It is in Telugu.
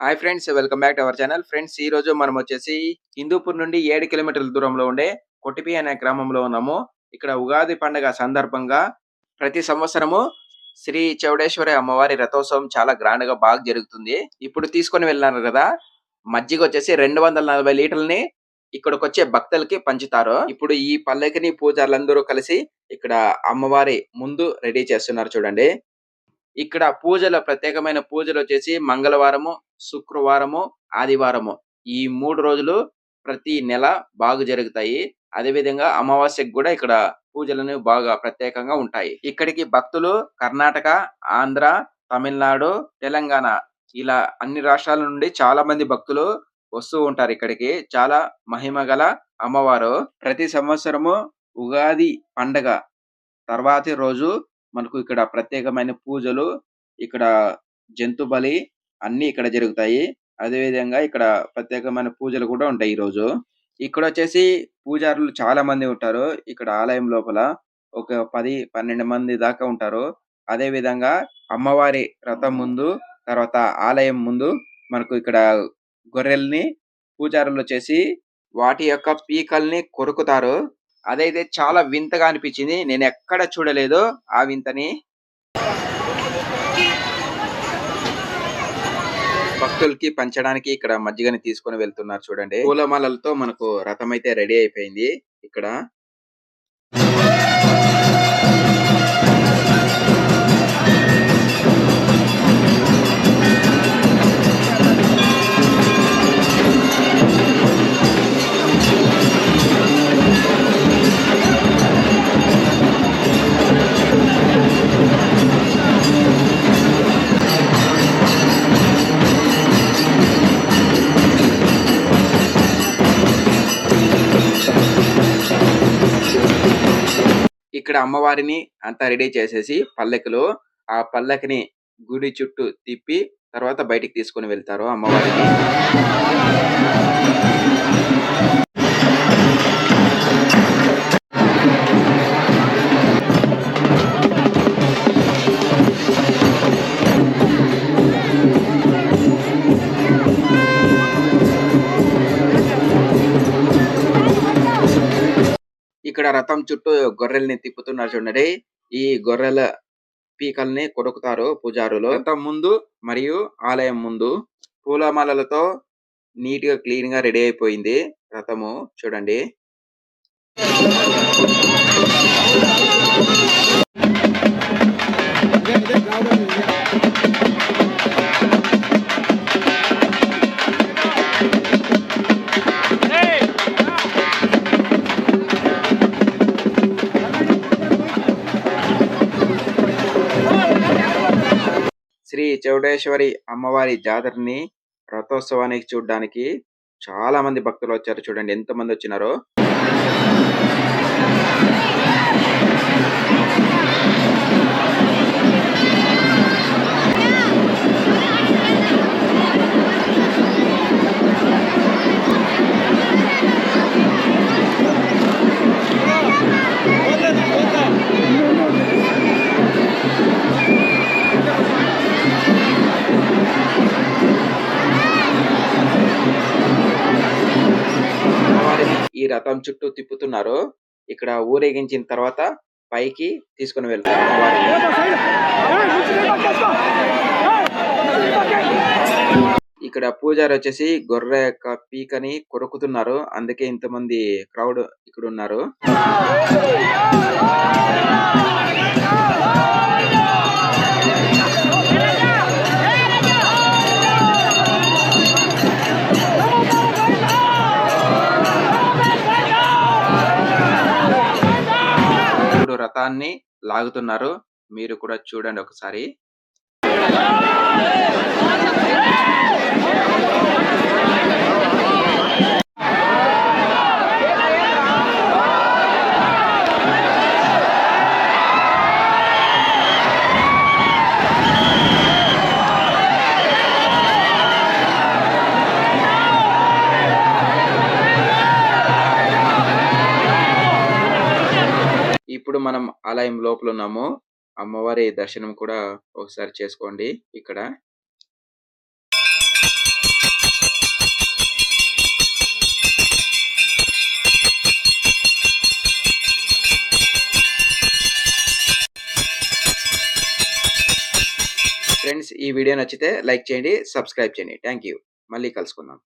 Hi friends, welcome back to our channel. Friends, ఈ రోజు మనం వచ్చేసి హిందూపూర్ నుండి 7 కిలోమీటర్ల దూరంలో ఉండే కొట్టిపి అనే గ్రామంలో ఉన్నాము. ఇక్కడ ఉగాది పండుగ సందర్భంగా ప్రతి సంవత్సరము శ్రీ చౌడేశ్వరి అమ్మవారి రథోత్సవం చాలా గ్రాండ్‌గా బాగా జరుగుతుంది. ఇప్పుడు తీసుకొని వెళ్ళినారు కదా! మజ్జిగ వచ్చేసి 240 లీటర్లని ఇక్కడికొచ్చే భక్తులకి పంచుతారు. ఇప్పుడు ఈ పల్లకిని పూజారులందరూ కలిసి ఇక్కడ అమ్మవారి ముందు రెడీ చేస్తున్నారు చూడండి. ఇక్కడ ప్రత్యేకమైన పూజలొచ్చేసి మంగళవారము, శుక్రవారము, ఆదివారము ఈ 3 రోజులు ప్రతి నెల బాగా జరుగుతాయి. అదేవిధంగా అమావాస్యకి గూడా ఇక్కడ పూజలనేవి బాగా ప్రత్యేకంగా ఉంటాయి. ఇక్కడికి భక్తులు కర్ణాటక, ఆంధ్ర, తమిళనాడు, తెలంగాణ ఇలా అన్ని రాష్ట్రాల నుండి చాలా మంది భక్తులు వస్తూ ఉంటారు ఇక్కడికి. చాలా మహిమగల అమ్మవారు. ప్రతి సంవత్సరము ఉగాది పండగ తర్వాతి రోజు మనకు ఇక్కడ ప్రత్యేకమైన పూజలు, ఇక్కడ జంతు బలి అన్నీ ఇక్కడ జరుగుతాయి. అదే విధంగా ఇక్కడ ప్రత్యేకమైన పూజలు కూడా ఉంటాయి ఈరోజు. ఇక్కడొచ్చేసి పూజారులు చాలా మంది ఉంటారు. ఇక్కడ ఆలయం లోపల ఒక 10, 12 మంది దాకా ఉంటారు. అదే విధంగా అమ్మవారి రథం ముందు, తర్వాత ఆలయం ముందు మనకు ఇక్కడ గొర్రెల్ని పూజారులొచ్చేసి వాటి యొక్క పీకల్ని కొరుకుతారు. అదైతే చాలా వింతగా అనిపించింది. నేనెక్కడ చూడలేదు ఆ వింతని. భక్తులకి పంచడానికి ఇక్కడ మజ్జిగని తీసుకొని వెళ్తున్నారు చూడండి. పూలమాలలతో మనకు రథం అయితే రెడీ అయిపోయింది ఇక్కడ. ఇక్కడ అమ్మవారిని అంతా రెడీ చేసేసి పల్లకిలో ఆ పల్లకిని గుడి చుట్టూ తిప్పి తర్వాత బయటికి తీసుకొని వెళ్తారు అమ్మవారిని. ఇక్కడ రథం చుట్టూ గొర్రెల్ని తిప్పుతున్నారు చూడండి. ఈ గొర్రెల పీకల్ని కొరుకుతారు పూజారులు. రథం ముందు మరియు ఆలయం ముందు పూలమాలలతో నీట్ గా క్లీన్ గా రెడీ అయిపోయింది రథము చూడండి. శ్రీ చౌడేశ్వరి అమ్మవారి జాతరని రథోత్సవానికి చూడడానికి చాలా మంది భక్తులు వచ్చారు చూడండి, ఎంత మంది వచ్చినారో. ఈ రథం చుట్టూ తిప్పుతున్నారు. ఇక్కడ ఊరేగించిన తర్వాత పైకి తీసుకొని వెళ్తారు అమ్మవారిని. ఇక్కడ పూజారి వచ్చేసి గొర్రె యొక్క పీకని కొరుకుతున్నారు. అందుకే ఇంతమంది క్రౌడ్ ఇక్కడ ఉన్నారు. రథాన్ని లాగుతున్నారు. మీరు కూడా చూడండి ఒకసారి. ఇప్పుడు మనం ఆలయం లోపల ఉన్నాము. అమ్మవారి దర్శనం కూడా ఒకసారి చేసుకోండి ఇక్కడ. ఫ్రెండ్స్ ఈ వీడియో నచ్చితే లైక్ చేయండి, సబ్స్క్రైబ్ చేయండి. Thank you. మళ్ళీ కలుసుకుందాం.